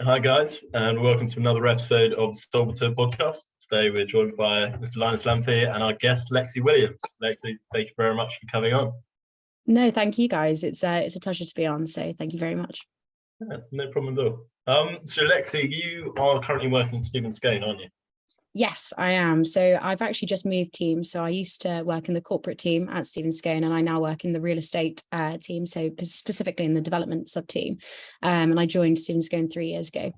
Hi guys, and welcome to another episode of the Solicitor podcast. Today we're joined by Mr. Linus Lamphy and our guest Lexie Williams. Lexie, thank you very much for coming on. No, thank you guys. It's a pleasure to be on, so thank you very much. Yeah, no problem at all. So Lexie, you are currently working in Stephens Scown, aren't you? Yes, I am. So I've actually just moved teams. So I used to work in the corporate team at Stephens Scown, and I now work in the real estate team, so specifically in the development sub team. And I joined Stephens Scown 3 years ago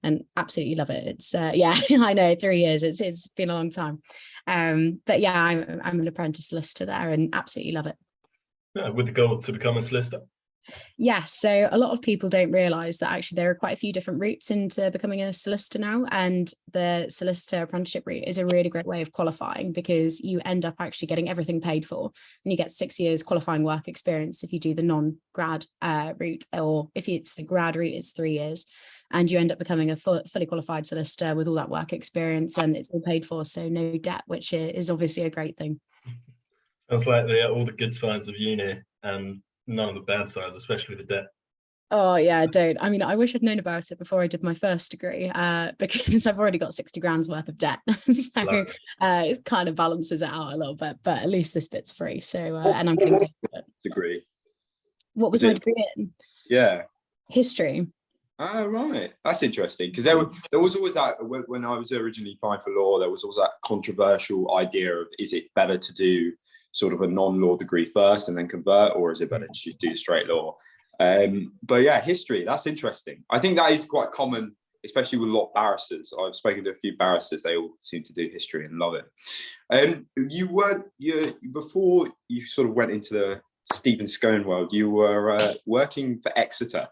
and absolutely love it. It's yeah, I know, 3 years. It's been a long time. But yeah, I'm an apprentice solicitor there and absolutely love it. Yeah, with the goal to become a solicitor. Yes, so a lot of people don't realise that actually there are quite a few different routes into becoming a solicitor now, and the solicitor apprenticeship route is a really great way of qualifying because you end up actually getting everything paid for, and you get 6 years qualifying work experience if you do the non-grad route, or if it's the grad route, it's 3 years, and you end up becoming a fully qualified solicitor with all that work experience, and it's all paid for, so no debt, which is obviously a great thing. Sounds like all the good sides of uni and none of the bad sides, especially the debt. Oh yeah, don't. I mean, I wish I'd known about it before I did my first degree, because I've already got 60 grand's worth of debt. So it kind of balances it out a little bit, but at least this bit's free. So and I'm getting paid for it. Degree. What was my degree in? Yeah. History. Oh, right. That's interesting. Because there was always that, when I was originally applying for law, there was always that controversial idea of, is it better to do sort of a non-law degree first and then convert, or is it better to do straight law? But yeah, history, that's interesting. I think that is quite common, especially with a lot of barristers. I've spoken to a few barristers, they all seem to do history and love it. Before you sort of went into the Stephens Scown world, you were working for Exeter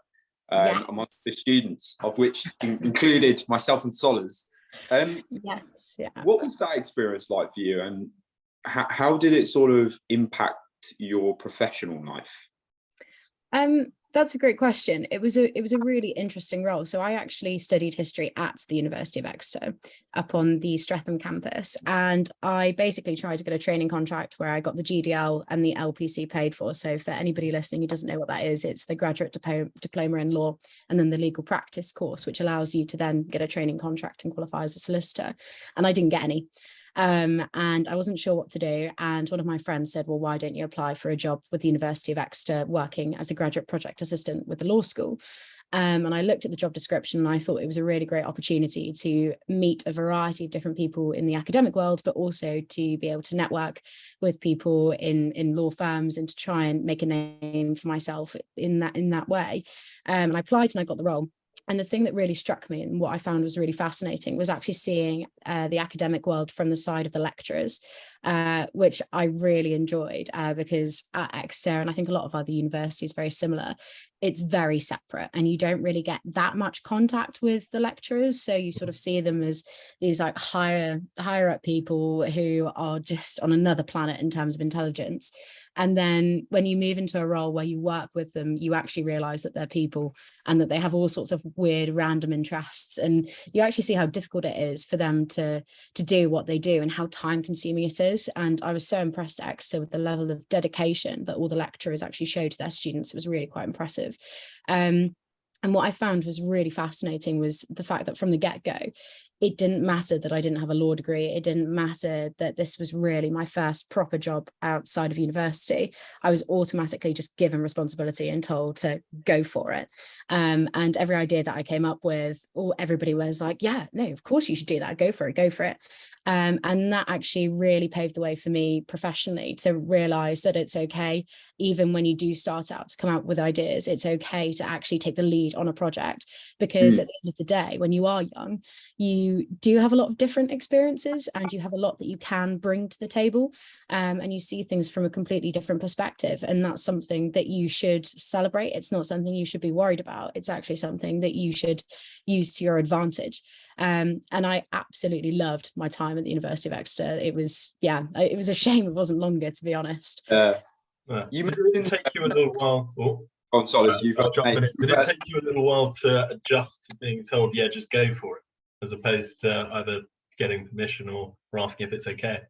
amongst the students, of which included myself and Solas. Yes, yeah. What was that experience like for you, and how did it sort of impact your professional life? That's a great question. It was a really interesting role. So I actually studied history at the University of Exeter up on the Streatham campus, and I basically tried to get a training contract where I got the GDL and the LPC paid for. So for anybody listening who doesn't know what that is, it's the graduate diploma in law and then the legal practice course, which allows you to then get a training contract and qualify as a solicitor. And I didn't get any. And I wasn't sure what to do. And one of my friends said, well, why don't you apply for a job with the University of Exeter working as a graduate project assistant with the law school? And I looked at the job description and I thought it was a really great opportunity to meet a variety of different people in the academic world, but also to be able to network with people in law firms and to try and make a name for myself in that way. And I applied and I got the role. And the thing that really struck me and what I found was really fascinating was actually seeing the academic world from the side of the lecturers, which I really enjoyed because at Exeter, and I think a lot of other universities very similar, it's very separate and you don't really get that much contact with the lecturers. So you sort of see them as these like higher up people who are just on another planet in terms of intelligence. And then when you move into a role where you work with them, you actually realize that they're people and that they have all sorts of weird random interests. And you actually see how difficult it is for them to do what they do and how time consuming it is. And I was so impressed at Exeter with the level of dedication that all the lecturers actually show to their students. It was really quite impressive. And what I found was really fascinating was the fact that from the get-go, it didn't matter that I didn't have a law degree. It didn't matter that this was really my first proper job outside of university. I was automatically just given responsibility and told to go for it. And every idea that I came up with, everybody was like, yeah, no, of course you should do that. Go for it, go for it. And that actually really paved the way for me professionally to realize that it's okay, even when you do start out to come out with ideas, it's okay to actually take the lead on a project, because at the end of the day, when you are young, you do have a lot of different experiences and you have a lot that you can bring to the table, and you see things from a completely different perspective. And that's something that you should celebrate. It's not something you should be worried about. It's actually something that you should use to your advantage. And I absolutely loved my time at the University of Exeter. It was a shame it wasn't longer, to be honest. Did it take you a little while? Did it take you a little while to adjust to being told, yeah, just go for it, as opposed to either getting permission or asking if it's okay?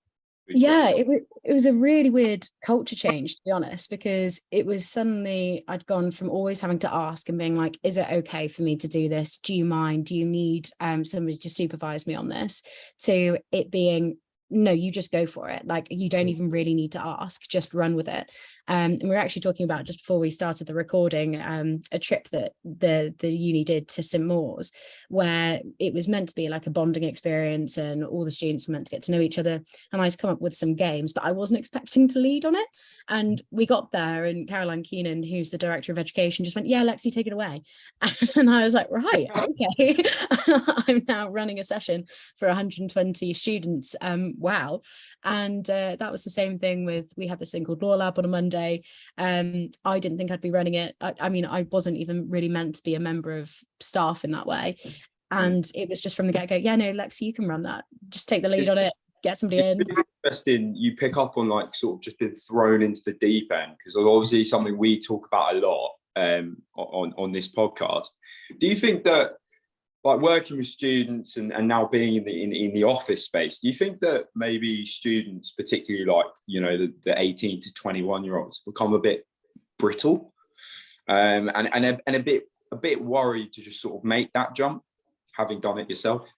Yeah, it was a really weird culture change, to be honest, because it was suddenly I'd gone from always having to ask and being like, is it okay for me to do this? Do you mind? Do you need somebody to supervise me on this? To it being, no, you just go for it. Like, you don't even really need to ask, just run with it. And we were actually talking about, just before we started the recording, a trip that the uni did to St. Mawes, where it was meant to be like a bonding experience and all the students were meant to get to know each other. And I'd come up with some games, but I wasn't expecting to lead on it. And we got there and Caroline Keenan, who's the director of education, just went, yeah, Lexie, take it away. And I was like, right, okay. I'm now running a session for 120 students. Wow. And that was the same thing with, we had this thing called Law Lab on a Monday. I didn't think I'd be running it. I mean, I wasn't even really meant to be a member of staff in that way. And it was just from the get-go, yeah, no, Lexie, you can run that. Just take the lead on it, get somebody in. It's interesting, you pick up on like sort of just being thrown into the deep end, because obviously something we talk about a lot on this podcast. Do you think that, like, working with students and now being in the office space, do you think that maybe students, particularly like, you know, the 18 to 21 year olds, become a bit brittle and a bit worried to just sort of make that jump, having done it yourself?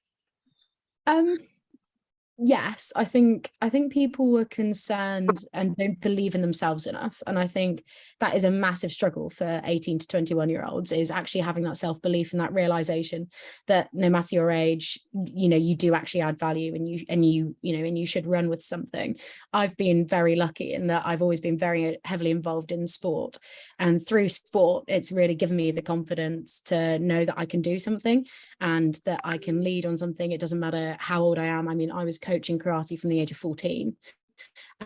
Yes, I think people were concerned and don't believe in themselves enough. And I think that is a massive struggle for 18 to 21 year olds, is actually having that self-belief and that realization that no matter your age, you know, you do actually add value, and you should run with something. I've been very lucky in that I've always been very heavily involved in sport, and through sport, it's really given me the confidence to know that I can do something and that I can lead on something. It doesn't matter how old I am. I mean, I was coaching karate from the age of 14,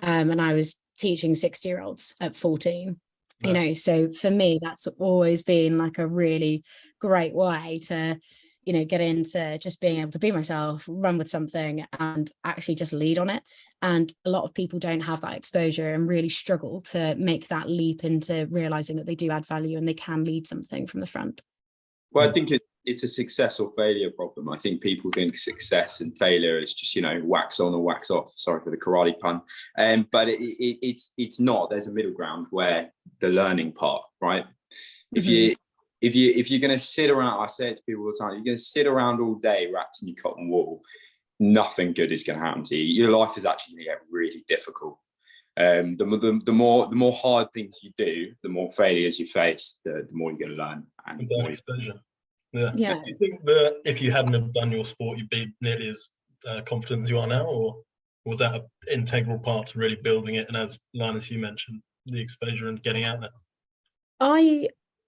and I was teaching 60-year-olds at 14. Wow. You know, so for me, that's always been like a really great way to, you know, get into just being able to be myself, run with something, and actually just lead on it. And a lot of people don't have that exposure and really struggle to make that leap into realizing that they do add value and they can lead something from the front. Well, I think it's a success or failure problem. I think people think success and failure is just, you know, wax on or wax off. Sorry for the karate pun. But it's not. There's a middle ground where the learning part, right? If you're going to sit around, I say it to people all the time, you're going to sit around all day wrapped in your cotton wool, nothing good is going to happen to you. Your life is actually going to get really difficult. The more hard things you do, the more failures you face, the more you're going to learn. And more exposure. Yeah. Do you think that if you hadn't have done your sport, you'd be nearly as confident as you are now, or was that an integral part to really building it? And as Linus, you mentioned, the exposure and getting out there.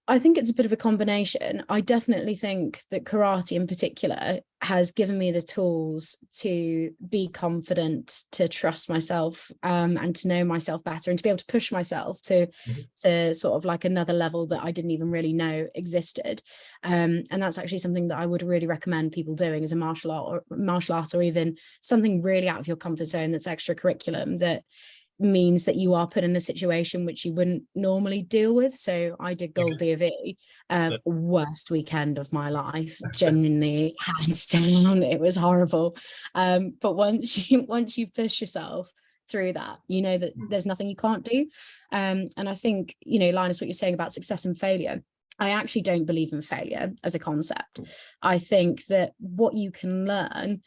I think it's a bit of a combination. I definitely think that karate in particular has given me the tools to be confident, to trust myself, and to know myself better, and to be able to push myself to sort of like another level that I didn't even really know existed. And that's actually something that I would really recommend people doing as a martial art, or even something really out of your comfort zone that's extracurriculum, that means that you are put in a situation which you wouldn't normally deal with. So I did Gold DV, worst weekend of my life, genuinely, hands down. It was horrible. But once you push yourself through that, you know that there's nothing you can't do. And I think, you know, Linus, what you're saying about success and failure, I actually don't believe in failure as a concept. I think that what you can learn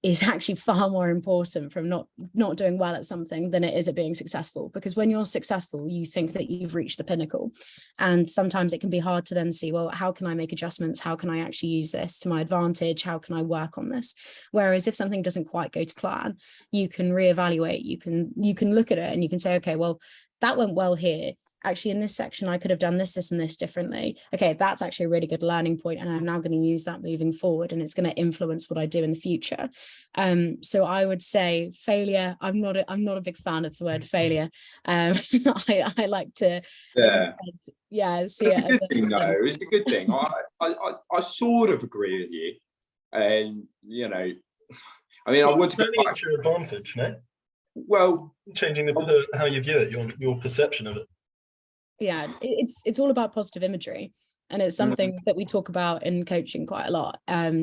is actually far more important from not doing well at something than it is at being successful. Because when you're successful, you think that you've reached the pinnacle, and sometimes it can be hard to then see, well, how can I make adjustments? How can I actually use this to my advantage? How can I work on this? Whereas if something doesn't quite go to plan, you can reevaluate, you can look at it and you can say, okay, well, that went well here. Actually, in this section, I could have done this and this differently. Okay, that's actually a really good learning point, and I'm now going to use that moving forward, and it's going to influence what I do in the future. So I would say failure. I'm not a big fan of the word failure. I like to see it. It's a good thing, though. It's a good thing. I sort of agree with you, and you know, I mean, I would. It's your advantage, no? Well, changing how you view it, your perception of it. Yeah, it's all about positive imagery. and it's something that we talk about in coaching quite a lot.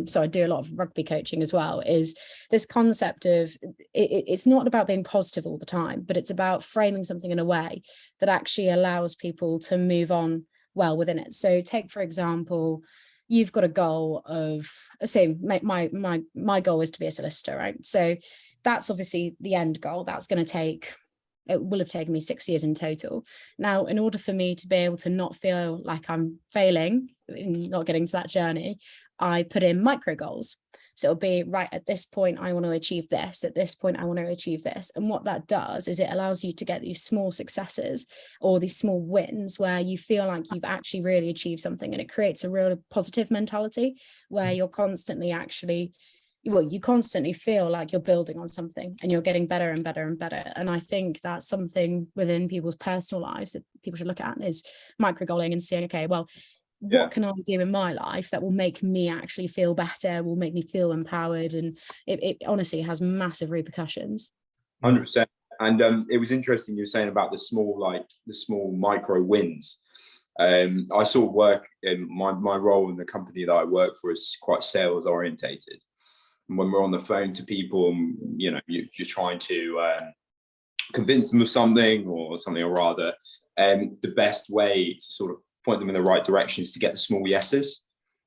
So I do a lot of rugby coaching as well, is this concept of it's not about being positive all the time, but it's about framing something in a way that actually allows people to move on well within it. So take, for example, you've got a goal of, say, my goal is to be a solicitor, right? So that's obviously the end goal. That's going to take, it will have taken me 6 years in total. Now, in order for me to be able to not feel like I'm failing in not getting to that journey, I put in micro goals. So it'll be, right, at this point, I want to achieve this. At this point, I want to achieve this. And what that does is it allows you to get these small successes or these small wins where you feel like you've actually really achieved something. And it creates a real positive mentality where you're constantly actually, well, you constantly feel like you're building on something and you're getting better and better and better. And I think that's something within people's personal lives that people should look at, is micro goaling and seeing, okay, well, what can I do in my life that will make me actually feel better, will make me feel empowered? And it honestly has massive repercussions. 100%. And it was interesting you were saying about the small micro wins. I sort of work in my role in the company that I work for is quite sales orientated. And when we're on the phone to people, you know, you're trying to convince them of something or rather, the best way to sort of point them in the right direction is to get the small yeses.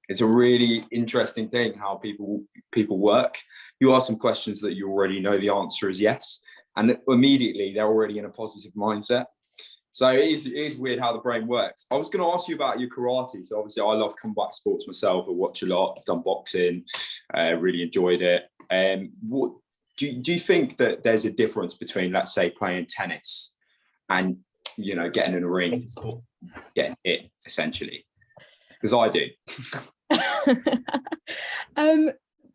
It's a really interesting thing how people work. You ask them questions that you already know the answer is yes, and immediately they're already in a positive mindset. So it is weird how the brain works. I was going to ask you about your karate. So obviously I love combat sports myself. I watch a lot. I've done boxing. Really enjoyed it. What do you think that there's a difference between, let's say, playing tennis and, you know, getting in a ring, getting hit, essentially? Because I do.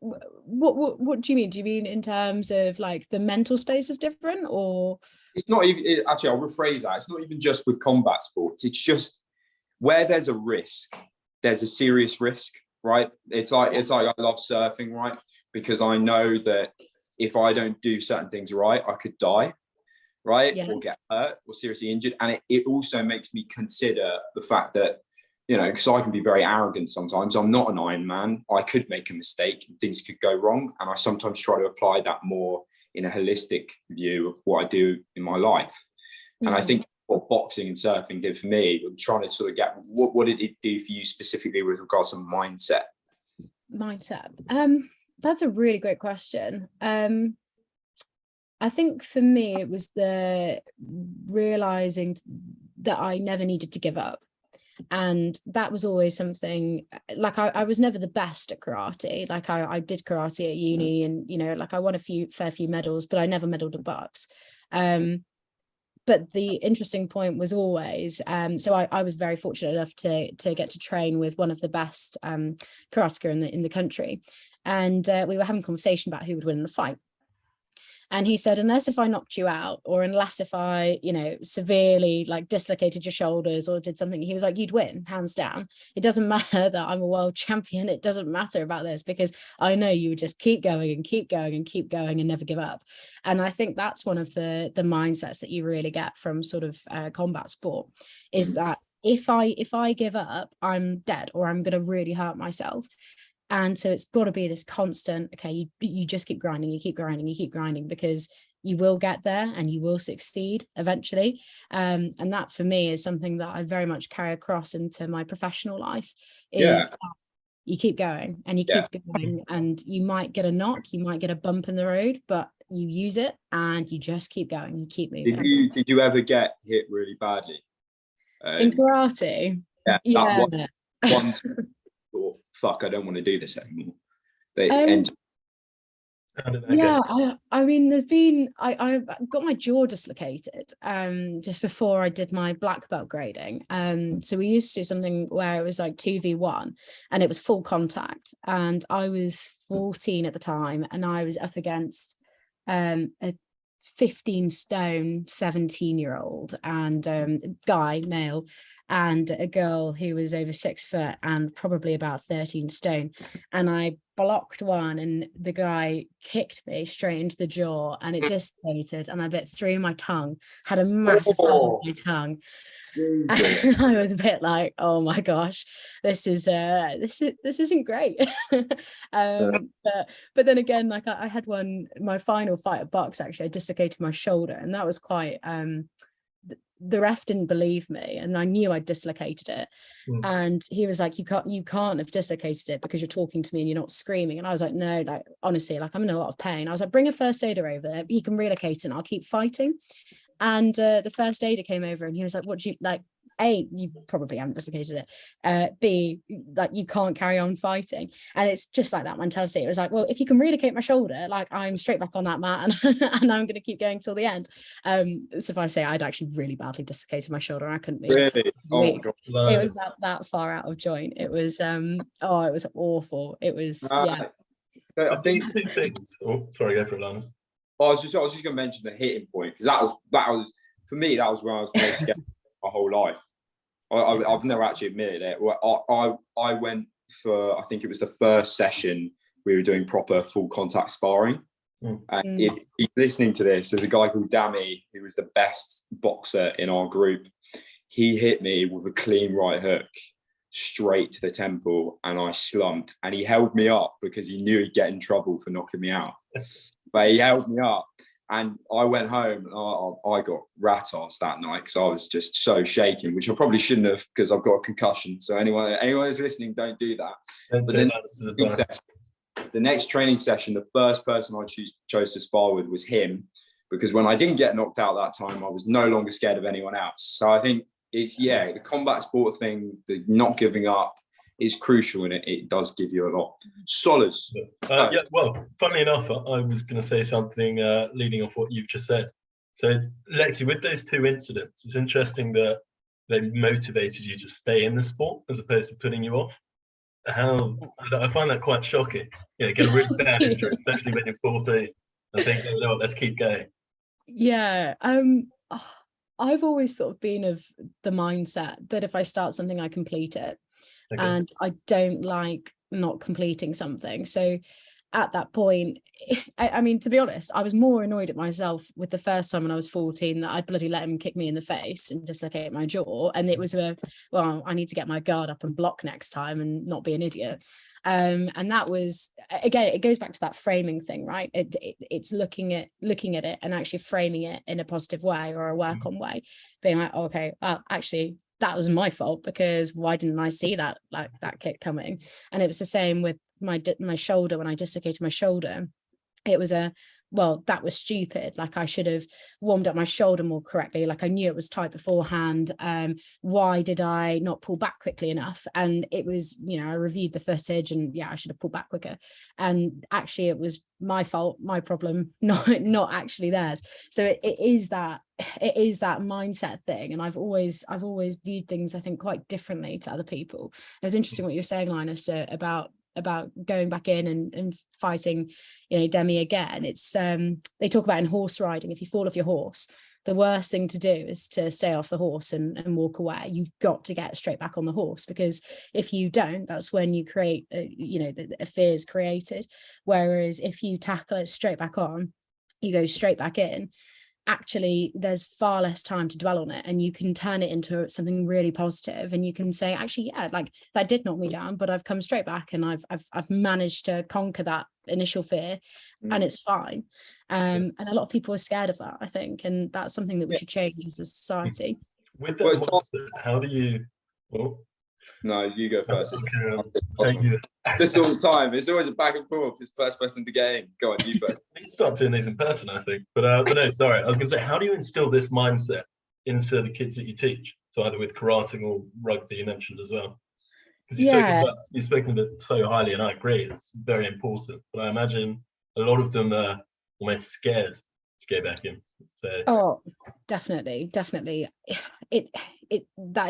What do you mean? Do you mean in terms of like the mental space is different, or? It's not even, actually, I'll rephrase that. It's not even just with combat sports. It's just where there's a risk, there's a serious risk, right? It's like I love surfing, right? Because I know that if I don't do certain things right, I could die, right? Or get hurt or seriously injured. And it also makes me consider the fact that, you know, because I can be very arrogant sometimes. I'm not an Iron Man. I could make a mistake and things could go wrong. And I sometimes try to apply that more in a holistic view of what I do in my life. And I think what boxing and surfing did for me, I'm trying to sort of get, what did it do for you specifically with regards to mindset? That's a really great question. I think for me, it was the realizing that I never needed to give up. And that was always something, like I was never the best at karate. Like I did karate at uni and, you know, like I won a fair few medals, but I never medaled at bucks. But the interesting point was always, so I was very fortunate enough to get to train with one of the best karateka in the country. And we were having a conversation about who would win in the fight. And he said, unless if I knocked you out, or unless if I, you know, severely like dislocated your shoulders or did something, he was like, you'd win, hands down. It doesn't matter that I'm a world champion. It doesn't matter about this, because I know you would just keep going and keep going and keep going and never give up. And I think that's one of the mindsets that you really get from sort of combat sport, is that if I give up, I'm dead, or I'm going to really hurt myself. And so it's got to be this constant, okay, you just keep grinding, you keep grinding, you keep grinding, because you will get there and you will succeed eventually. And that for me is something that I very much carry across into my professional life, is that you keep going and you keep going, and you might get a knock, you might get a bump in the road, but you use it and you just keep going, you keep moving. Did you ever get hit really badly? In karate? Yeah. One thought, fuck, I don't want to do this anymore. I mean, there's been, I got my jaw dislocated just before I did my black belt grading. So we used to do something where it was like 2v1 and it was full contact, and I was 14 at the time, and I was up against a 15 stone 17-year-old and guy, male, and a girl who was over 6 foot and probably about 13 stone. And I blocked one, and the guy kicked me straight into the jaw, and it dislocated, and I bit through my tongue, had a massive hole in my tongue. I was a bit like, oh my gosh, this isn't great. But then again, like I had my final fight at box, actually I dislocated my shoulder, and that was quite the ref didn't believe me, and I knew I'd dislocated it. And he was like, you can't have dislocated it because you're talking to me and you're not screaming. And I was like, no, like honestly, like I'm in a lot of pain. I was like, bring a first aider over, he can relocate and I'll keep fighting. And the first aider came over and he was like, what do you like? A, you probably haven't dislocated it. B, like you can't carry on fighting. And it's just like that mentality. It was like, well, if you can relocate my shoulder, like I'm straight back on that mat and I'm going to keep going till the end. So if I say I'd actually really badly dislocated my shoulder, I couldn't move. Really? Oh, God. It was that far out of joint. It was it was awful. It was yeah. I think two things. Oh, sorry, go for it, Linus. I was just going to mention the hitting point, because that was for me, that was where I was most scared my whole life. I've never actually admitted it. I went for, I think it was the first session we were doing proper full contact sparring. And if you're listening to this, there's a guy called Dammy who was the best boxer in our group. He hit me with a clean right hook straight to the temple, and I slumped, and he held me up because he knew he'd get in trouble for knocking me out. But he held me up, and I went home and I got rat-arsed that night because I was just so shaken, which I probably shouldn't have, because I've got a concussion. So anyone who's listening, don't do that. But then the next training session, the first person I chose to spar with was him, because when I didn't get knocked out that time, I was no longer scared of anyone else. So I think it's, the combat sport thing, the not giving up is crucial, and it does give you a lot. Solids. Yeah, well, funnily enough, I was going to say something leading off what you've just said. So, Lexie, with those two incidents, it's interesting that they motivated you to stay in the sport as opposed to putting you off. I find that quite shocking. Get a really bad injury, especially when you're 14, and think, you know what, let's keep going. Yeah. I've always sort of been of the mindset that if I start something, I complete it. Okay. And I don't like not completing something. So at that point, I mean, to be honest, I was more annoyed at myself with the first time when I was 14 that I'd bloody let him kick me in the face and dislocate my jaw. And it was I need to get my guard up and block next time and not be an idiot. And that was, again, it goes back to that framing thing, right? It's looking at it and actually framing it in a positive way or a work on way, being like, okay, actually, that was my fault, because why didn't I see that kick coming? And it was the same with my shoulder. When I dislocated my shoulder, it was that was stupid. Like, I should have warmed up my shoulder more correctly. Like, I knew it was tight beforehand. Why did I not pull back quickly enough? And it was, I reviewed the footage, and I should have pulled back quicker. And actually, it was my fault, my problem, not actually theirs. So it is that mindset thing. And I've always viewed things, I think, quite differently to other people. It was interesting what you were saying, Linus, about going back in and fighting, Demi again. It's they talk about in horse riding, if you fall off your horse, the worst thing to do is to stay off the horse and walk away. You've got to get straight back on the horse, because if you don't, that's when you create a fear is created. Whereas if you tackle it straight back on, you go straight back in, actually there's far less time to dwell on it, and you can turn it into something really positive, and you can say, actually, like that did knock me down, but I've come straight back and I've managed to conquer that initial fear, and it's fine. And a lot of people are scared of that, I think, and that's something that we should change as a society. With that mindset, how do you No, you go first. Thank you. This all the time. It's always a back and forth. It's first person to game. Go on, you first. We need to start doing these in person, I think. But no, sorry. I was going to say, how do you instill this mindset into the kids that you teach? So either with karate or rugby, you mentioned as well. Because you've spoken of it so highly, and I agree, it's very important. But I imagine a lot of them are almost scared to go back in. Oh, definitely. That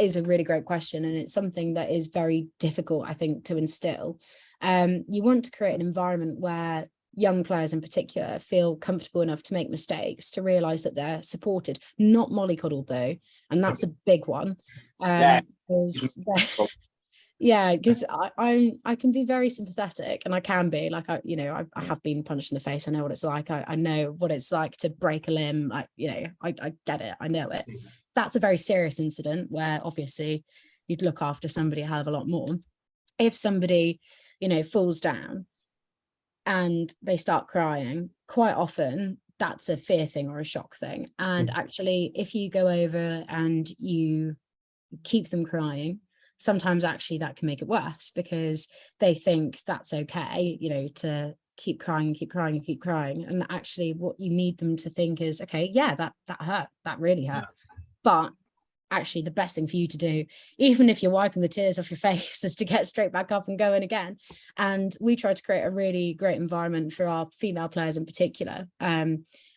is a really great question, and it's something that is very difficult, I think, to instill. You want to create an environment where young players in particular feel comfortable enough to make mistakes, to realize that they're supported, not mollycoddled though, and that's a big one. Because I can be very sympathetic, and I can be like, I have been punched in the face. I know what it's like. I know what it's like to break a limb. I get it. I know it. that's a very serious incident where obviously you'd look after somebody a hell of a lot more. If somebody, you know, falls down and they start crying, quite often that's a fear thing or a shock thing. And actually, if you go over and you keep them crying, sometimes actually that can make it worse, because they think that's okay, you know, to keep crying and keep crying and keep crying. And actually what you need them to think is, okay, yeah, that hurt, that really hurt. But actually the best thing for you to do, even if you're wiping the tears off your face, is to get straight back up and going again. And we try to create a really great environment for our female players in particular,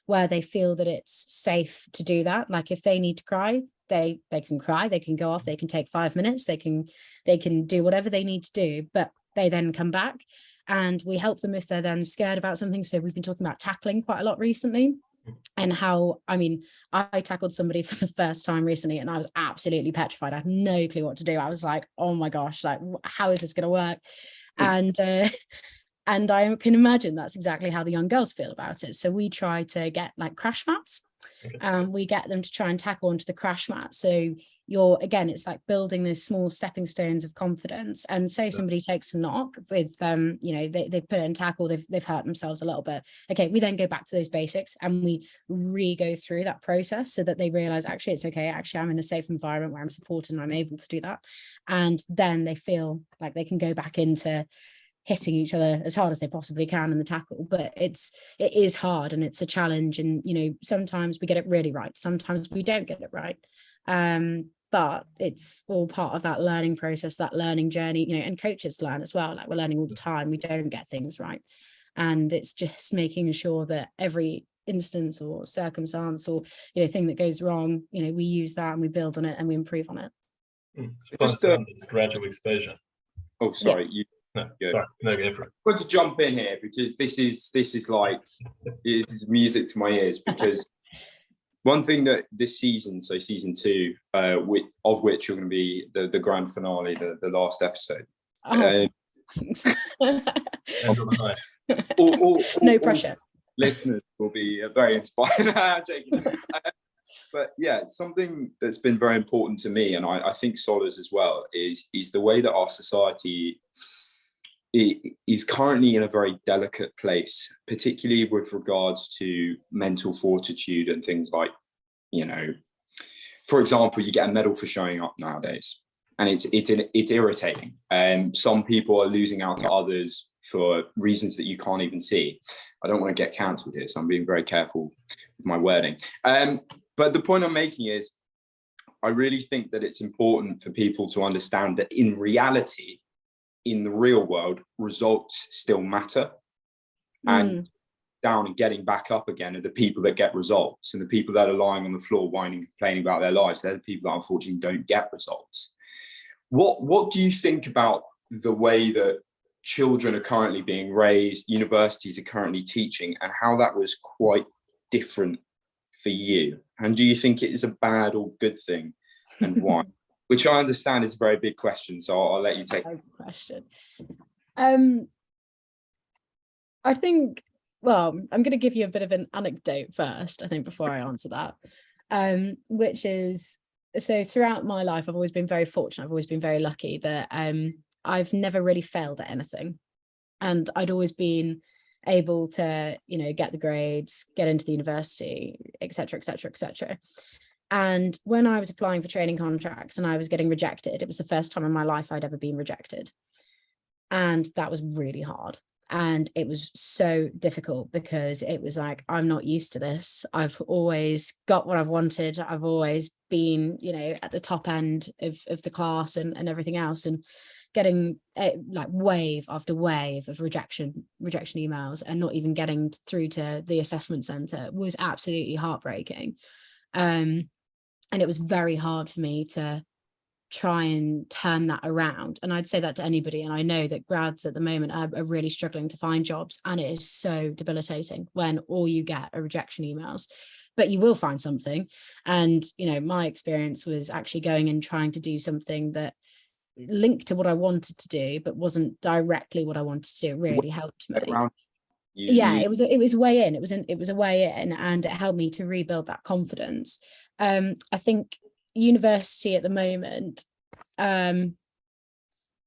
where they feel that it's safe to do that. Like if they need to cry, they can cry, they can go off, they can take 5 minutes, they can do whatever they need to do, but they then come back and we help them if they're then scared about something. So we've been talking about tackling quite a lot recently, and how, I mean, I tackled somebody for the first time recently and I was absolutely petrified. I had no clue what to do. I was like, oh my gosh, like, how is this going to work? And I can imagine that's exactly how the young girls feel about it. So we try to get like crash mats. We get them to try and tackle onto the crash mat. So again, it's like building those small stepping stones of confidence. And say somebody takes a knock with, you know, they put in tackle, they've hurt themselves a little bit. Okay, we then go back to those basics and we go through that process so that they realize, actually, it's okay. Actually, I'm in a safe environment where I'm supported and I'm able to do that. And then they feel like they can go back into hitting each other as hard as they possibly can in the tackle. But it is hard and it's a challenge. And, you know, sometimes we get it really right. Sometimes we don't get it right. But it's all part of that learning process, that learning journey, you know, and coaches learn as well. Like we're learning all the time. We don't get things right. And it's just making sure that every instance or circumstance or, you know, thing that goes wrong, you know, we use that and we build on it and we improve on it. It's gradual exposure. Oh, sorry. Yeah. Sorry. No, go for it. I want to jump in here because this is music to my ears, because one thing that this season, so season 2, of which you're going to be the grand finale, the last episode. Oh, no pressure. Listeners will be very inspired. But yeah, something that's been very important to me, and I think Solas as well, is the way that our society is currently in a very delicate place, particularly with regards to mental fortitude and things like, you know, for example, you get a medal for showing up nowadays, and it's irritating. And some people are losing out to others for reasons that you can't even see. I don't want to get cancelled here, so I'm being very careful with my wording. But the point I'm making is, I really think that it's important for people to understand that in reality, in the real world, results still matter. And down and getting back up again are the people that get results, and the people that are lying on the floor whining, complaining about their lives, they're the people that unfortunately don't get results. What do you think about the way that children are currently being raised, universities are currently teaching, and how that was quite different for you? And do you think it is a bad or good thing, and why? Which I understand is a very big question, so I'll let you take it. Question. I think, well, I'm going to give you a bit of an anecdote first, I think, before I answer that, which is, so throughout my life, I've always been very fortunate. I've always been very lucky that I've never really failed at anything. And I'd always been able to, you know, get the grades, get into the university, etc., etc., etc. And when I was applying for training contracts and I was getting rejected, it was the first time in my life I'd ever been rejected. And that was really hard. And it was so difficult because it was like, I'm not used to this. I've always got what I've wanted. I've always been, you know, at the top end of the class and everything else. And getting like wave after wave of rejection emails and not even getting through to the assessment center was absolutely heartbreaking. And it was very hard for me to try and turn that around. And I'd say that to anybody. And I know that grads at the moment are really struggling to find jobs. And it is so debilitating when all you get are rejection emails, but you will find something. And, you know, my experience was actually going and trying to do something that linked to what I wanted to do, but wasn't directly what I wanted to do. It really helped me. It was a way in. It was a way in, and it helped me to rebuild that confidence. I think university at the moment,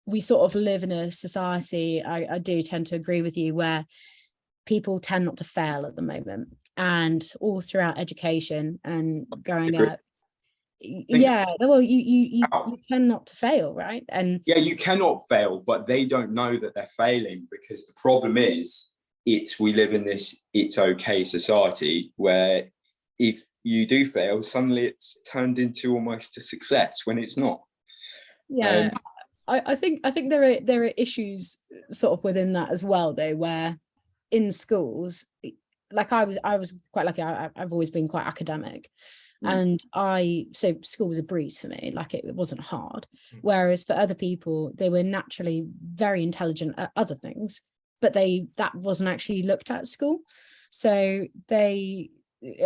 we sort of live in a society, I do tend to agree with you, where people tend not to fail at the moment, and all throughout education and growing up. Yeah, well, you tend not to fail, right? And yeah, you cannot fail, but they don't know that they're failing, because the problem is we live in this it's okay society where if you do fail, suddenly it's turned into almost a success when it's not. Yeah, I think there are issues sort of within that as well, though, where in schools, like I was quite lucky. I've always been quite academic, and so school was a breeze for me. Like it wasn't hard. Whereas for other people, they were naturally very intelligent at other things, but that wasn't actually looked at school. So a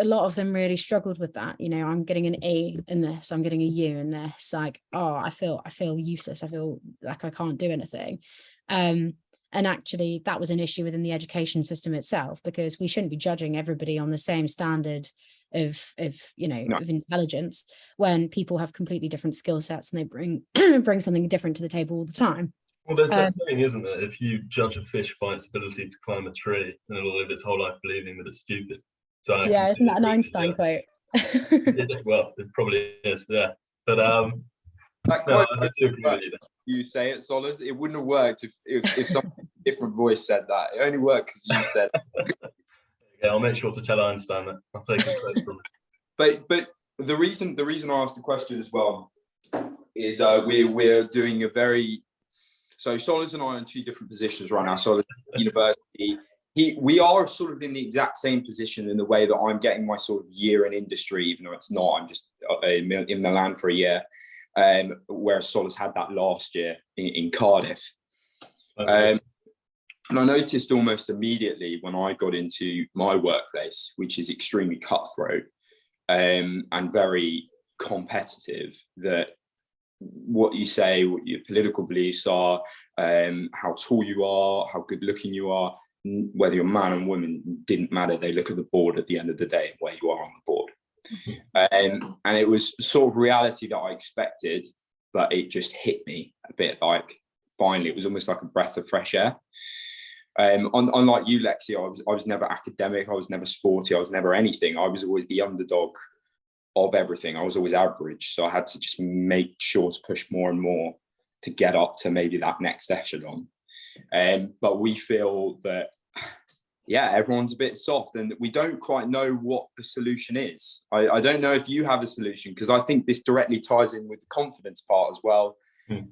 lot of them really struggled with that. You know, I'm getting an A in this, I'm getting a U in this. Like, oh, I feel useless. I feel like I can't do anything. And actually, that was an issue within the education system itself, because we shouldn't be judging everybody on the same standard of intelligence, when people have completely different skill sets and they bring something different to the table all the time. Well, there's that saying, isn't there? If you judge a fish by its ability to climb a tree, then it'll live its whole life believing that it's stupid. So yeah, isn't that an Einstein quote? Well, it probably is, yeah. But that quote, I do agree with you. You say it, Solis. It wouldn't have worked if some different voice said that. It only worked because you said. Yeah, I'll make sure to tell Einstein that. I'll take it straight from it. But the reason I asked the question as well is we're doing a very. So Solis and I are in two different positions right now. Solis at university. We are sort of in the exact same position in the way that I'm getting my sort of year in industry, even though it's not. I'm just in Milan for a year. Whereas Solis had that last year in Cardiff. And I noticed almost immediately when I got into my workplace, which is extremely cutthroat and very competitive, that what you say, what your political beliefs are, how tall you are, how good looking you are, whether you're man and woman, didn't matter. They look at the board at the end of the day, where you are on the board. And it was sort of reality that I expected, but it just hit me a bit. Like finally, it was almost like a breath of fresh air. Unlike you, Lexie, I was never academic, I was never sporty, I was never anything. I was always the underdog of everything. I was always average, so I had to just make sure to push more and more to get up to maybe that next echelon. But we feel that everyone's a bit soft and we don't quite know what the solution is. I don't know if you have a solution, because I think this directly ties in with the confidence part as well. Do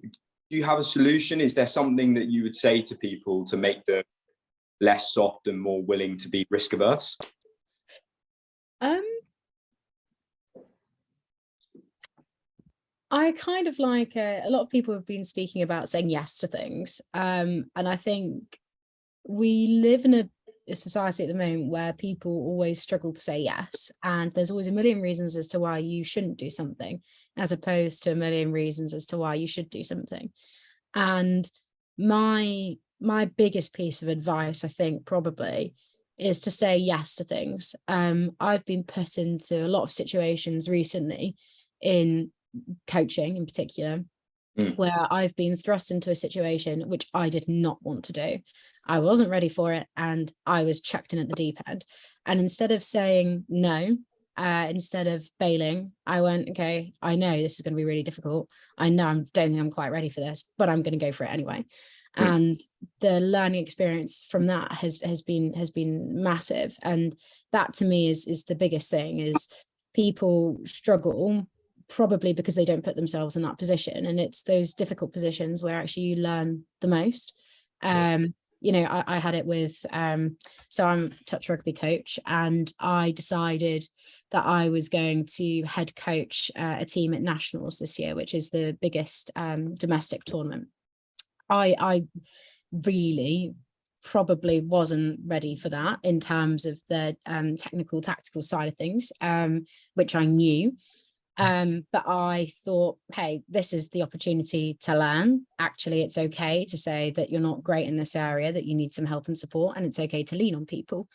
you have a solution? Is there something that you would say to people to make them less soft and more willing to be risk averse? I kind of like a lot of people have been speaking about saying yes to things. And I think we live in a society at the moment where people always struggle to say yes, and there's always a million reasons as to why you shouldn't do something, as opposed to a million reasons as to why you should do something. And my biggest piece of advice, I think, probably is to say yes to things. I've been put into a lot of situations recently in coaching in particular, where I've been thrust into a situation which I did not want to do. I wasn't ready for it, and I was chucked in at the deep end. And instead of saying no, instead of bailing, I went, okay, I know this is going to be really difficult. I know I don't think I'm quite ready for this, but I'm going to go for it anyway. And the learning experience from that has been massive. And that to me is the biggest thing. Is people struggle probably because they don't put themselves in that position, and it's those difficult positions where actually you learn the most. I had it with so I'm a touch rugby coach, and I decided that I was going to head coach a team at nationals this year, which is the biggest domestic tournament. I really probably wasn't ready for that in terms of the technical tactical side of things, which I knew. But I thought, hey, this is the opportunity to learn. Actually, it's okay to say that you're not great in this area, that you need some help and support, and it's okay to lean on people.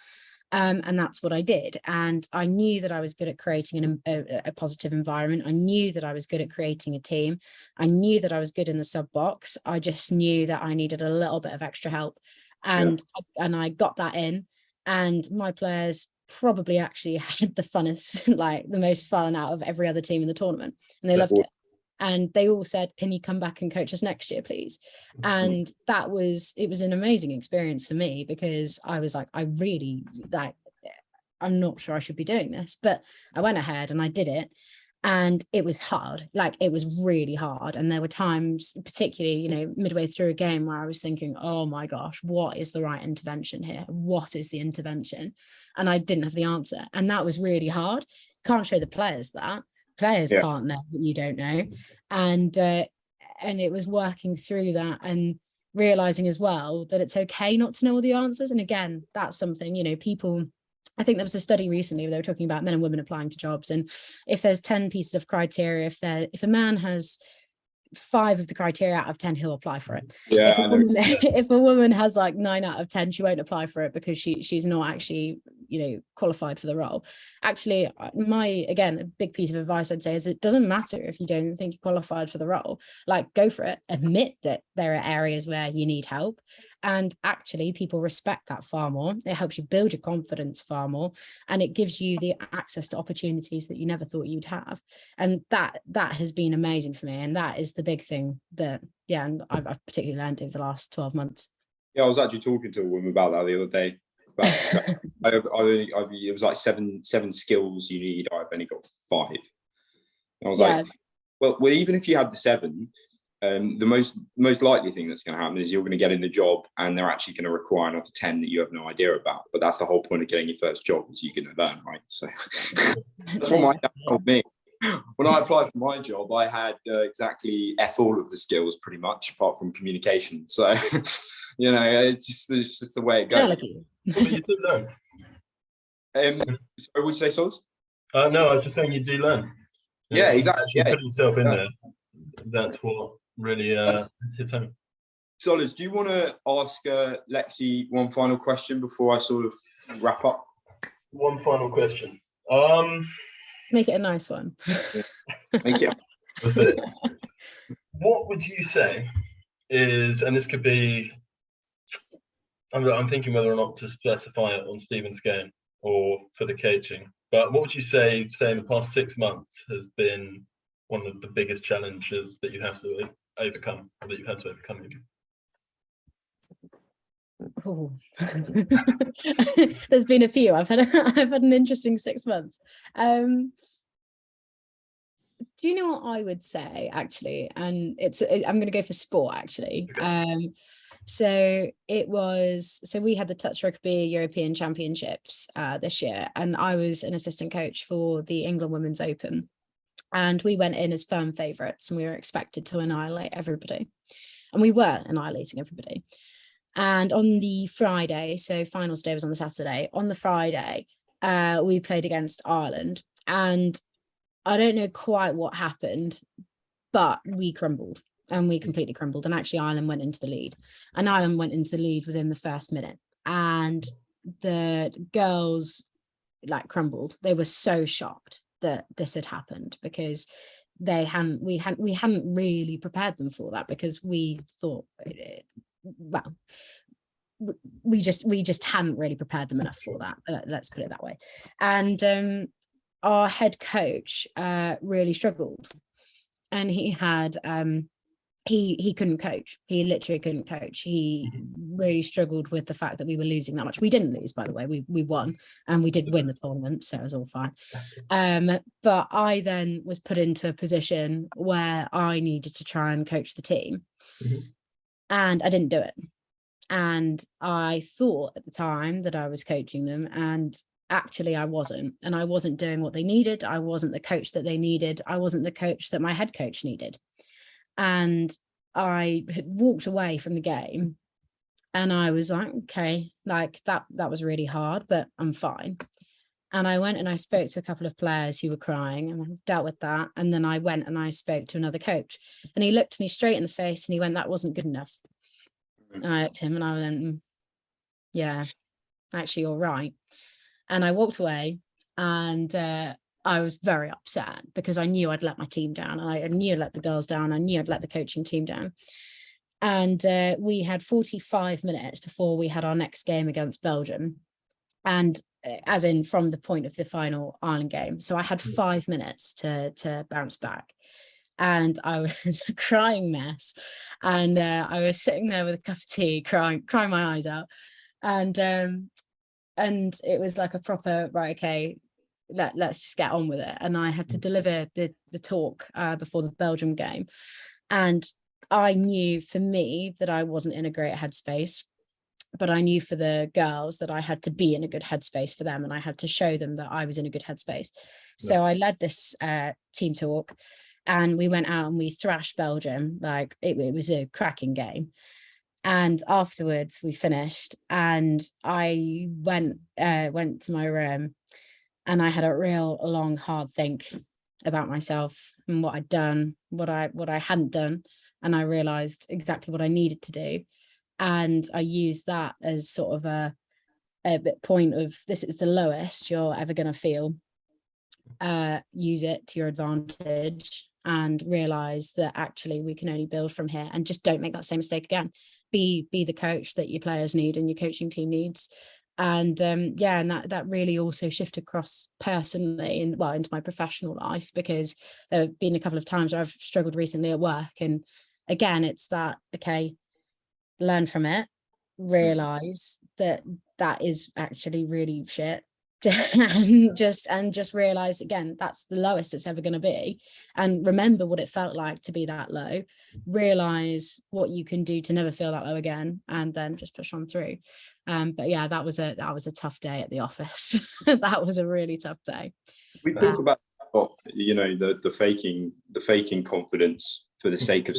And that's what I did. And I knew that I was good at creating a positive environment. I knew that I was good at creating a team. I knew that I was good in the sub box. I just knew that I needed a little bit of extra help. And I got that in. And my players probably actually had the funnest, like the most fun out of every other team in the tournament. And they loved it. And they all said, can you come back and coach us next year, please? And it was an amazing experience for me, because I was like, I'm not sure I should be doing this, but I went ahead and I did it. And it was hard, like it was really hard. And there were times, particularly, midway through a game, where I was thinking, oh my gosh, what is the right intervention here? What is the intervention? And I didn't have the answer. And that was really hard. Can't show the players that. Players can't know what you don't know. And it was working through that and realizing as well that it's okay not to know all the answers. And again, that's something, people, I think there was a study recently where they were talking about men and women applying to jobs. And if there's 10 pieces of criteria, if a man has 5 of the criteria out of 10, he'll apply for it. If a woman has like 9 out of 10, she won't apply for it, because she's not actually qualified for the role. Actually, a big piece of advice I'd say is, it doesn't matter if you don't think you're qualified for the role. Like, go for it. Admit that there are areas where you need help. And actually, people respect that far more. It helps you build your confidence far more, and it gives you the access to opportunities that you never thought you'd have. And that has been amazing for me. And that is the big thing that, and I've particularly learned over the last 12 months. Yeah, I was actually talking to a woman about that the other day. It was like seven skills you need. I've only got 5. And I was like, well, even if you had the 7, the most likely thing that's going to happen is you're going to get in the job, and they're actually going to require another 10 that you have no idea about. But that's the whole point of getting your first job, is you're going to learn, right? So that's what my dad told me. When I applied for my job, I had exactly all of the skills, pretty much, apart from communication. So it's just the way it goes. But you do learn. Sorry, would you say, Soz? No, I was just saying you do learn. Yeah, exactly. Put yourself in there. That's what really hits home. Solis, do you want to ask Lexie one final question before I sort of wrap up? One final question. Make it a nice one. Thank you. That's it. What would you say is, and this could be, I'm thinking whether or not to specify it on Stephens Scown or for the coaching, but what would you say in the past 6 months has been one of the biggest challenges that you have to overcome, or that you've had to overcome? Oh. There's been a few. I've had an interesting 6 months. Do you know what I would say, actually? And I'm going to go for sport, actually. Okay. So we had the Touch Rugby European Championships this year, and I was an assistant coach for the England Women's Open. And we went in as firm favourites, and we were expected to annihilate everybody. And we were annihilating everybody. And on the Friday, so finals day was on the Saturday, on the Friday, we played against Ireland. And I don't know quite what happened, but we crumbled, and we completely crumbled. And actually, Ireland went into the lead. And Ireland went into the lead within the first minute. And the girls crumbled. They were so shocked that this had happened, because we hadn't really prepared them for that, because we thought, we just hadn't really prepared them enough for that. Let's put it that way. And our head coach really struggled, and he had he couldn't coach. He literally couldn't coach. He really struggled with the fact that we were losing that much. We didn't lose, by the way. We won, and we did win the tournament, so it was all fine. But I then was put into a position where I needed to try and coach the team, and I didn't do it. And I thought at the time that I was coaching them, and actually I wasn't. And I wasn't doing what they needed. I wasn't the coach that they needed. I wasn't the coach that my head coach needed. And I had walked away from the game, and I was like, okay, that was really hard, but I'm fine. And I went and I spoke to a couple of players who were crying, and I dealt with that. And then I went and I spoke to another coach, and he looked me straight in the face and he went, that wasn't good enough. And I looked at him and I went, yeah, actually, you're right. And I walked away, and I was very upset because I knew I'd let my team down. I knew I'd let the girls down. I knew I'd let the coaching team down. And we had 45 minutes before we had our next game against Belgium. And as in from the point of the final Ireland game. So I had 5 minutes to bounce back. And I was a crying mess. And I was sitting there with a cup of tea, crying my eyes out. And it was like a proper, right, okay, let's just get on with it. And I had to deliver the talk before the Belgium game. And I knew for me that I wasn't in a great headspace, but I knew for the girls that I had to be in a good headspace for them, and I had to show them that I was in a good headspace. So I led this team talk, and we went out and we thrashed Belgium. Like it was a cracking game. And afterwards we finished, and I went to my room, and I had a real long, hard think about myself and what I'd done, what I hadn't done. And I realized exactly what I needed to do. And I used that as sort of a point of, this is the lowest you're ever going to feel. Use it to your advantage and realize that actually we can only build from here, and just don't make that same mistake again. Be the coach that your players need and your coaching team needs. And and that really also shifted across personally and into my professional life, because there have been a couple of times where I've struggled recently at work, and again it's that, okay, learn from it, realize that is actually really shit, and just realize, again, that's the lowest it's ever going to be, and remember what it felt like to be that low, realize what you can do to never feel that low again, and then just push on through. But yeah, that was a tough day at the office. That was a really tough day. We talk about, the faking confidence for the sake of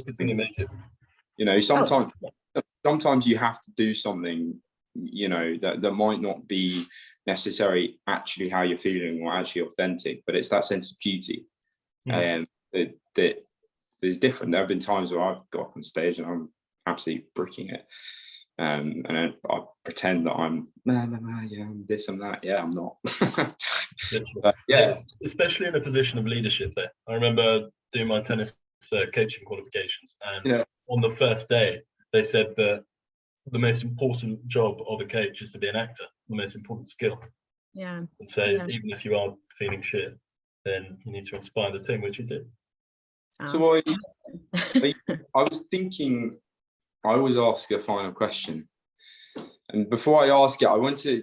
sometimes you have to do something that might not be necessarily actually how you're feeling or actually authentic, but it's that sense of duty. And that is different. There have been times where I've got up on stage and I'm absolutely bricking it, and I pretend that I'm I'm this and that. I'm not. But, especially in a position of leadership there. I remember doing my tennis coaching qualifications, and on the first day they said that the most important job of a coach is to be an actor, the most important skill. And so even if you are feeling shit, then you need to inspire the team, which you did. So I was thinking, I always ask a final question, and before I ask it, I want to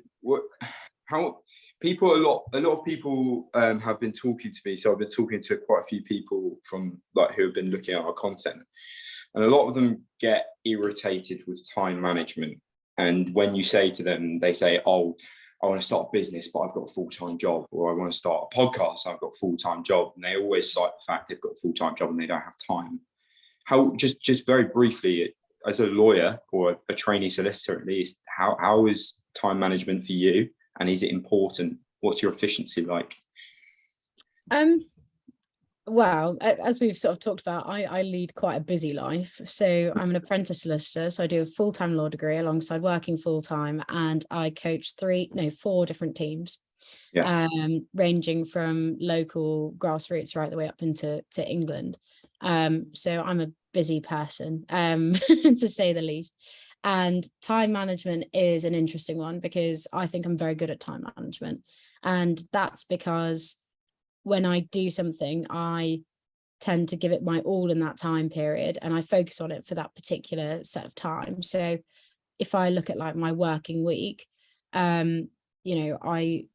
a lot of people have been talking to me. So I've been talking to quite a few people from who have been looking at our content, and a lot of them get irritated with time management. And when you say to them, they say, "Oh, I want to start a business, but I've got a full-time job," or "I want to start a podcast, I've got a full-time job." And they always cite the fact they've got a full-time job and they don't have time. How, just very briefly, as a lawyer or a trainee solicitor at least, how is time management for you? And is it important? What's your efficiency like? Well, as we've sort of talked about, I lead quite a busy life. So I'm an apprentice solicitor. So I do a full-time law degree alongside working full-time, and I coach 4 different teams, ranging from local grassroots right the way up into England. So I'm a busy person, to say the least. And time management is an interesting one, because I think I'm very good at time management. And that's because when I do something, I tend to give it my all in that time period, and I focus on it for that particular set of time. So if I look at my working week, I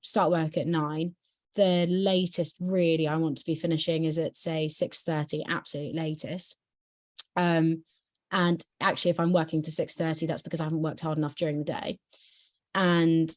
start work at 9. The latest really I want to be finishing is at, say, 6:30, absolute latest. And actually, if I'm working to 6:30, that's because I haven't worked hard enough during the day. And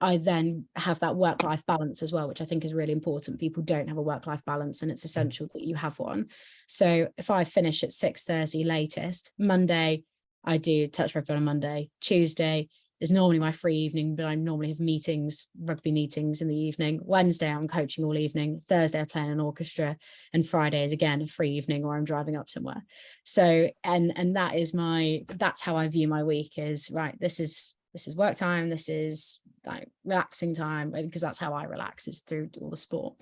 I then have that work-life balance as well, which I think is really important. People don't have a work-life balance, and it's essential that you have one. So if I finish at 6:30 latest, Monday, I do touch rugby on a Monday. Tuesday is normally my free evening, but I normally have meetings, rugby meetings in the evening. Wednesday, I'm coaching all evening. Thursday, I play in an orchestra. And Friday is, again, a free evening, or I'm driving up somewhere. So, and that's how I view my week is, right, this is work time, this is like relaxing time, because that's how I relax, is through all the sport.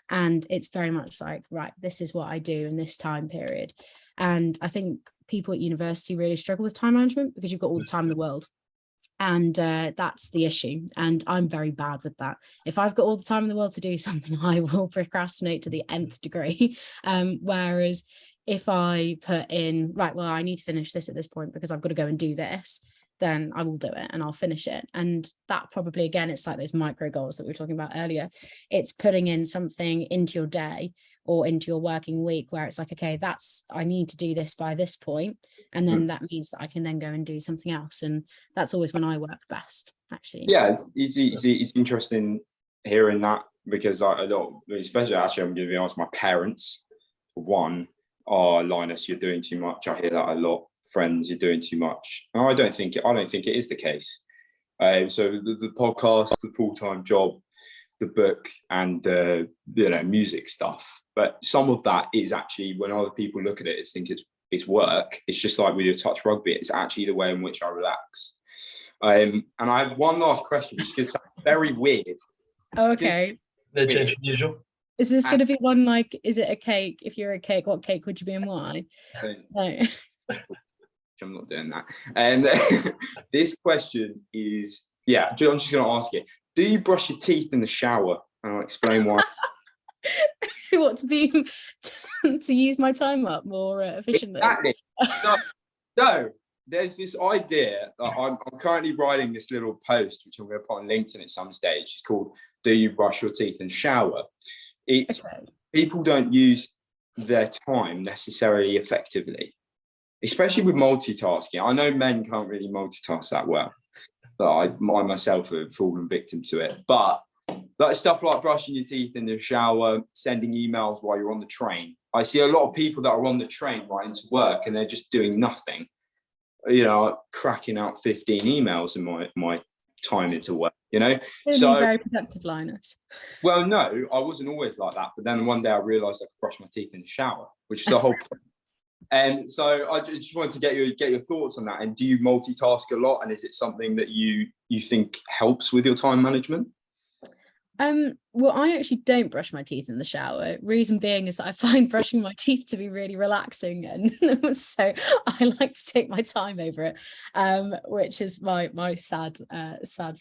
And it's very much like, right, this is what I do in this time period. And I think people at university really struggle with time management because you've got all the time in the world. And that's the issue. And I'm very bad with that. If I've got all the time in the world to do something, I will procrastinate to the nth degree. Whereas if I put in, right, well, I need to finish this at this point because I've got to go and do this, then I will do it and I'll finish it. And that probably, again, it's like those micro goals that we were talking about earlier. It's putting in something into your day or into your working week where it's like, okay, I need to do this by this point, and then that means that I can then go and do something else. And that's always when I work best, actually. Yeah, it's interesting hearing that, because especially actually, I'm going to be honest, my parents, for one, are, Linus, you're doing too much. I hear that a lot. Friends, you're doing too much. And I don't think it is the case. So the podcast, the full-time job, the book, and the music stuff. But some of that is actually, when other people look at it, think it's work. It's just like with your touch rugby. It's actually the way in which I relax. And I have one last question, which is very weird. Okay. No change from usual. Is this going to be one like, is it a cake? If you're a cake, what cake would you be and why? No. I'm not doing that. And this question is, I'm just going to ask it. Do you brush your teeth in the shower? And I'll explain why. What, to use my time up more efficiently? Exactly. So there's this idea that I'm currently writing this little post, which I'm going to put on LinkedIn at some stage. It's called, do you brush your teeth and shower? It's okay. People don't use their time necessarily effectively, especially with multitasking. I know men can't really multitask that well, but I myself have fallen victim to it. But like stuff like brushing your teeth in the shower, sending emails while you're on the train. I see a lot of people that are on the train right into work and they're just doing nothing, cracking out 15 emails in my time into work, So very productive, Linus. Well, no, I wasn't always like that. But then one day I realized I could brush my teeth in the shower, which is the whole point. And so I just wanted to get your thoughts on that. And do you multitask a lot? And is it something that you think helps with your time management? Well, I actually don't brush my teeth in the shower. Reason being is that I find brushing my teeth to be really relaxing, and so I like to take my time over it, which is my sad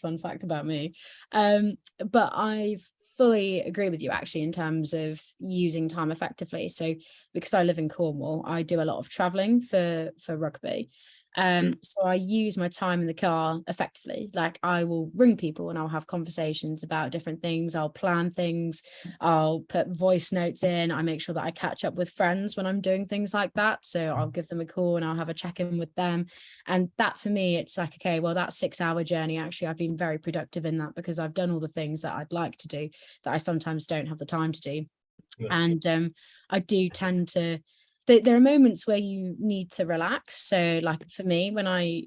fun fact about me. But I fully agree with you actually in terms of using time effectively. So because I live in Cornwall, I do a lot of traveling for rugby. So I use my time in the car effectively. Like I will ring people and I'll have conversations about different things. I'll plan things. I'll put voice notes in. I make sure that I catch up with friends when I'm doing things like that. So I'll give them a call and I'll have a check-in with them. And that for me, it's like, okay, well, that 6-hour journey, actually, I've been very productive in that because I've done all the things that I'd like to do that I sometimes don't have the time to do. Yeah. And I do tend to, there are moments where you need to relax. So like for me, when I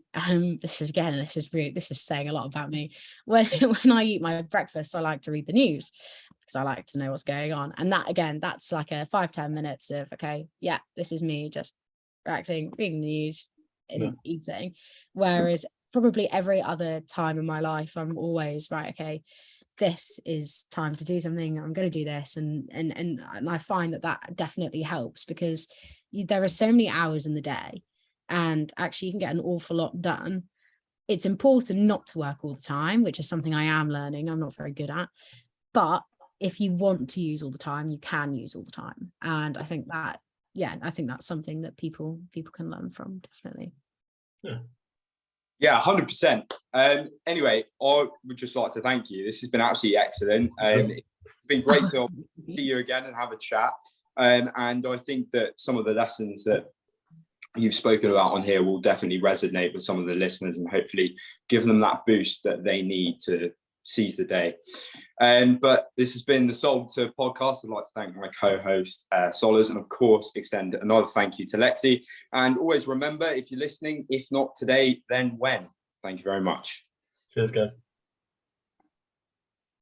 this is saying a lot about me. When I eat my breakfast, I like to read the news because I like to know what's going on. And that, again, that's like a 5-10 minutes of, okay, yeah, this is me just relaxing, reading the news and eating. Whereas probably every other time in my life, I'm always right, okay, this is time to do something, I'm going to do this, and I find that definitely helps because there are so many hours in the day and actually you can get an awful lot done. It's important not to work all the time, which is something I am learning, I'm not very good at, but if you want to use all the time, you can use all the time. And I think that's something that people can learn from, definitely. Yeah, 100%. Anyway, I would just like to thank you. This has been absolutely excellent. It's been great to see you again and have a chat. And I think that some of the lessons that you've spoken about on here will definitely resonate with some of the listeners and hopefully give them that boost that they need to seize the day. But this has been the Solicitor podcast. I'd like to thank my co-host Solas, and of course extend another thank you to Lexie. And always remember, if you're listening, if not today, then when. Thank you very much. Cheers, guys.